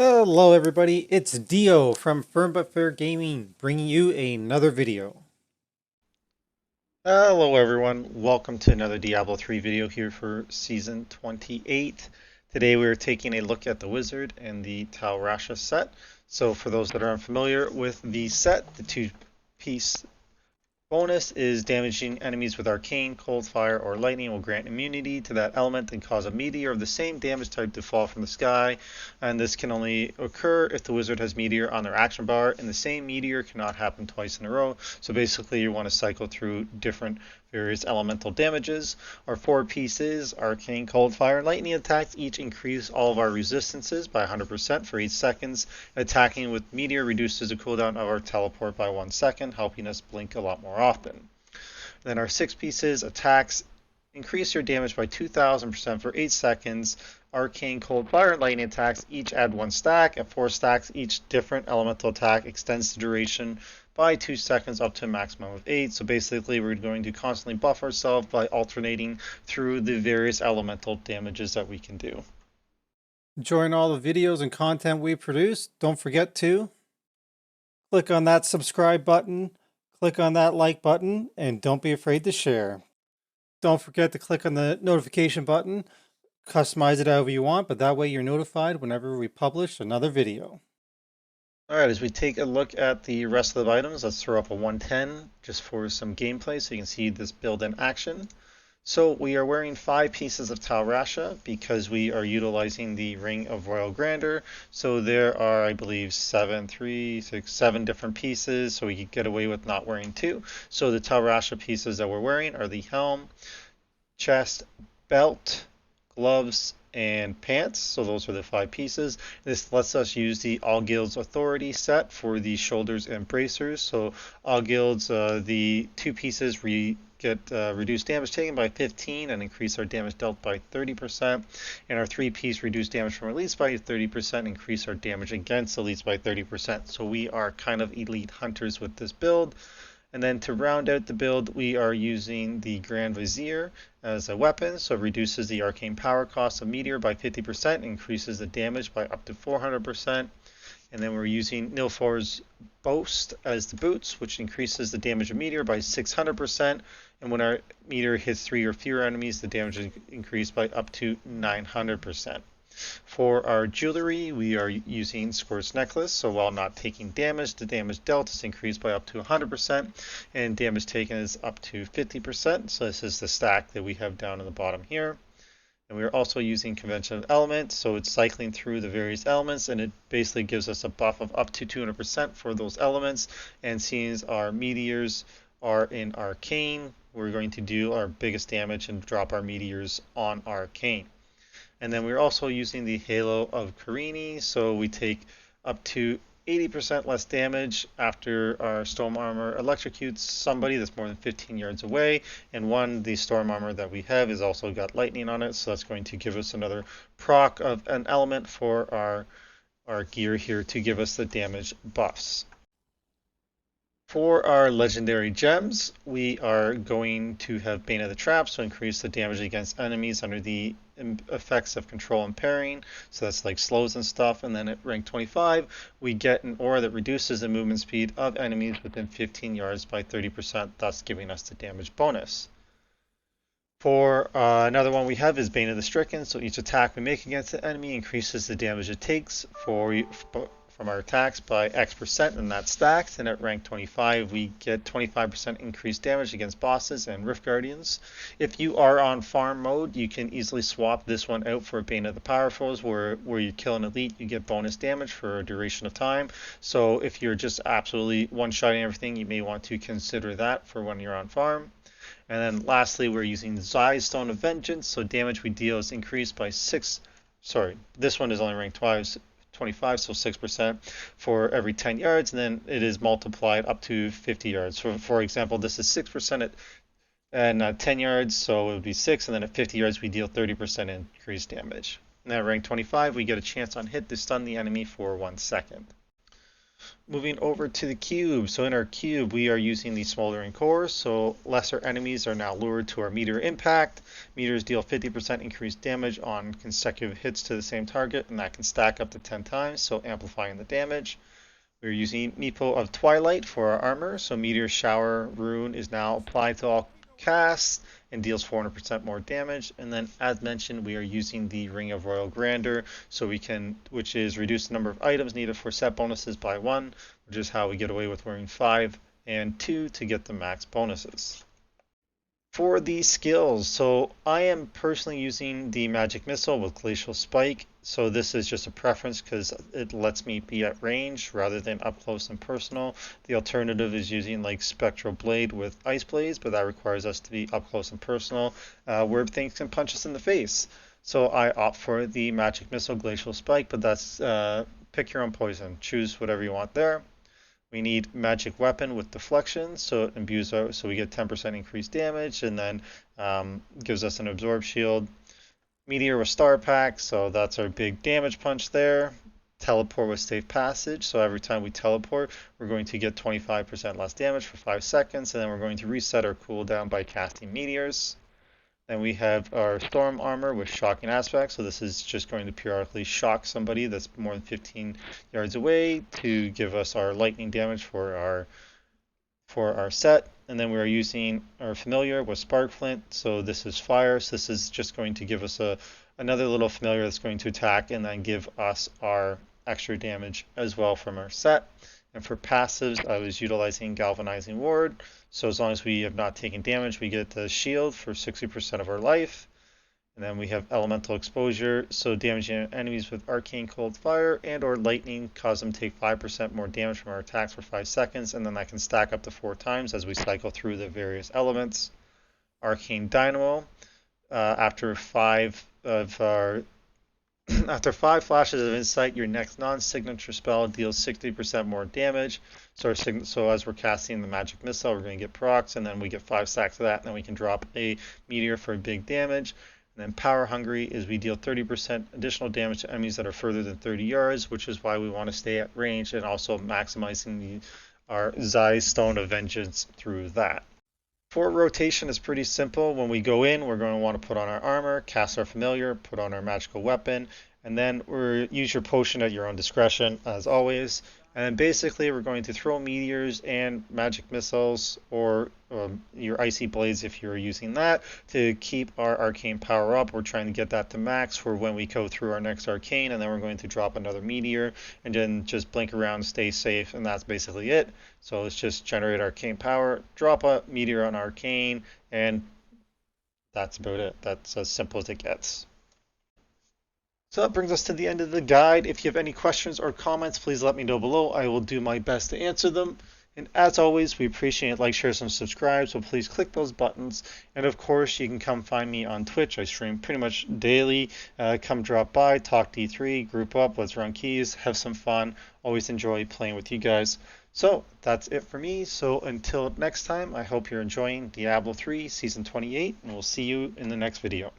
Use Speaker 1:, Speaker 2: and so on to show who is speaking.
Speaker 1: Hello everybody, it's Dio from Firm But Fair Gaming, bringing you another video.
Speaker 2: Hello everyone, welcome to another Diablo 3 video here for Season 28. Today we're taking a look at the Wizard and the Tal Rasha set. So for those that are unfamiliar with the set, the two-piece bonus is damaging enemies with arcane, cold, fire, or lightning will grant immunity to that element and cause a meteor of the same damage type to fall from the sky. And this can only occur if the wizard has meteor on their action bar, and the same meteor cannot happen twice in a row. So basically, you want to cycle through different various elemental damages. Our four pieces, arcane, cold, fire, and lightning attacks, each increase all of our resistances by 100% for each seconds. Attacking with meteor reduces the cooldown of our teleport by 1 second, helping us blink a lot more often. Then our six pieces, attacks, increase your damage by 2000% for 8 seconds. Arcane, cold, fire, and lightning attacks each add 1 stack. At 4 stacks, each different elemental attack extends the duration by 2 seconds up to a maximum of 8. So basically, we're going to constantly buff ourselves by alternating through the various elemental damages that we can do.
Speaker 1: Enjoying all the videos and content we produce, don't forget to click on that subscribe button, click on that like button, and don't be afraid to share. Don't forget to click on the notification button, customize it however you want, but that way you're notified whenever we publish another video.
Speaker 2: Alright, as we take a look at the rest of the items, let's throw up a 110 just for some gameplay so you can see this build in action. So we are wearing 5 pieces of Tal Rasha because we are utilizing the Ring of Royal Grandeur. So there are, I believe, 7 different pieces, so we could get away with not wearing 2. So the Tal Rasha pieces that we're wearing are the helm, chest, belt, gloves, and pants. So those are the 5 pieces. This lets us use the All Guilds Authority set for the shoulders and bracers. So All Guilds, the 2 pieces get reduced damage taken by 15 and increase our damage dealt by 30%. And our 3-piece reduced damage from elites by 30%, increase our damage against elites by 30%. So we are kind of elite hunters with this build. And then to round out the build, we are using the Grand Vizier as a weapon, so it reduces the arcane power cost of Meteor by 50%, increases the damage by up to 400%. And then we're using Nilfor's Boast as the boots, which increases the damage of Meteor by 600%. And when our Meteor hits 3 or fewer enemies, the damage is increased by up to 900%. For our jewelry, we are using Squirt's Necklace, so while not taking damage, the damage dealt is increased by up to 100%, and damage taken is up to 50%, so this is the stack that we have down in the bottom here. And we're also using Convention of Elements, so it's cycling through the various elements, and it basically gives us a buff of up to 200% for those elements. And since our meteors are in Arcane, we're going to do our biggest damage and drop our meteors on Arcane. And then we're also using the Halo of Karini, so we take up to 80% less damage after our Storm Armor electrocutes somebody that's more than 15 yards away. And the Storm Armor that we have is also got lightning on it, so that's going to give us another proc of an element for our gear here to give us the damage buffs. For our legendary gems, we are going to have Bane of the Trap, so increase the damage against enemies under the effects of control and parrying. So that's like slows and stuff. And then at rank 25, we get an aura that reduces the movement speed of enemies within 15 yards by 30%, thus giving us the damage bonus. For another one we have is Bane of the Stricken, so each attack we make against the enemy increases the damage it takes from our attacks by X%, and that stacks. And at rank 25, we get 25% increased damage against bosses and Rift Guardians. If you are on farm mode, you can easily swap this one out for Bane of the Powerfuls, where you kill an elite, you get bonus damage for a duration of time. So if you're just absolutely one-shotting everything, you may want to consider that for when you're on farm. And then lastly, we're using Zai's Stone of Vengeance, so damage we deal is increased by 6. Sorry, this one is only ranked 25, so 6% for every 10 yards, and then it is multiplied up to 50 yards. So for example, this is 6% at 10 yards, so it would be 6, and then at 50 yards, we deal 30% increased damage. And at rank 25, we get a chance on hit to stun the enemy for 1 second. Moving over to the cube. So in our cube, we are using the smoldering core. So lesser enemies are now lured to our meteor impact. Meteors deal 50% increased damage on consecutive hits to the same target, and that can stack up to 10 times, so amplifying the damage. We're using Meepo of Twilight for our armor. So Meteor Shower rune is now applied to all casts and deals 400% more damage. And then, as mentioned, we are using the Ring of Royal Grandeur, so we can, which is reduce the number of items needed for set bonuses by 1, which is how we get away with wearing 5 and 2 to get the max bonuses. For the skills, so I am personally using the magic missile with glacial spike. So this is just a preference because it lets me be at range rather than up close and personal. The alternative is using like spectral blade with ice blades, but that requires us to be up close and personal, where things can punch us in the face. So I opt for the magic missile glacial spike, but that's pick your own poison. Choose whatever you want there. We need magic weapon with deflection, so it imbues our, so we get 10% increased damage, and then gives us an absorb shield. Meteor with star pack, so that's our big damage punch there. Teleport with safe passage, so every time we teleport, we're going to get 25% less damage for 5 seconds, and then we're going to reset our cooldown by casting meteors. Then we have our storm armor with shocking aspect. So this is just going to periodically shock somebody that's more than 15 yards away to give us our lightning damage for our set. And then we are using our familiar with spark flint. So this is fire. So this is just going to give us another little familiar that's going to attack and then give us our extra damage as well from our set. And for passives, I was utilizing Galvanizing Ward. So as long as we have not taken damage, we get the shield for 60% of our life. And then we have Elemental Exposure, so damaging enemies with Arcane Cold Fire and or Lightning cause them to take 5% more damage from our attacks for 5 seconds, and then that can stack up to 4 times as we cycle through the various elements. Arcane Dynamo, after 5 of our after 5 flashes of insight, your next non-signature spell deals 60% more damage. So as we're casting the magic missile, we're going to get procs, and then we get 5 stacks of that, and then we can drop a meteor for big damage. And then Power Hungry is we deal 30% additional damage to enemies that are further than 30 yards, which is why we want to stay at range and also maximizing our Zai's Stone of Vengeance through that. For rotation, it's pretty simple. When we go in, we're going to want to put on our armor, cast our familiar, put on our magical weapon, and then use your potion at your own discretion, as always. And basically, we're going to throw meteors and magic missiles, or your icy blades if you're using that, to keep our arcane power up. We're trying to get that to max for when we go through our next arcane, and then we're going to drop another meteor, and then just blink around, stay safe, and that's basically it. So let's just generate arcane power, drop a meteor on arcane, and that's about it. That's as simple as it gets. So that brings us to the end of the guide. If you have any questions or comments, please let me know below. I will do my best to answer them. And as always, we appreciate like, shares, and subscribe, so please click those buttons. And of course, you can come find me on Twitch. I stream pretty much daily. Come drop by, talk D3, group up, let's run keys, have some fun. Always enjoy playing with you guys. So that's it for me. So until next time, I hope you're enjoying Diablo 3 Season 28, and we'll see you in the next video.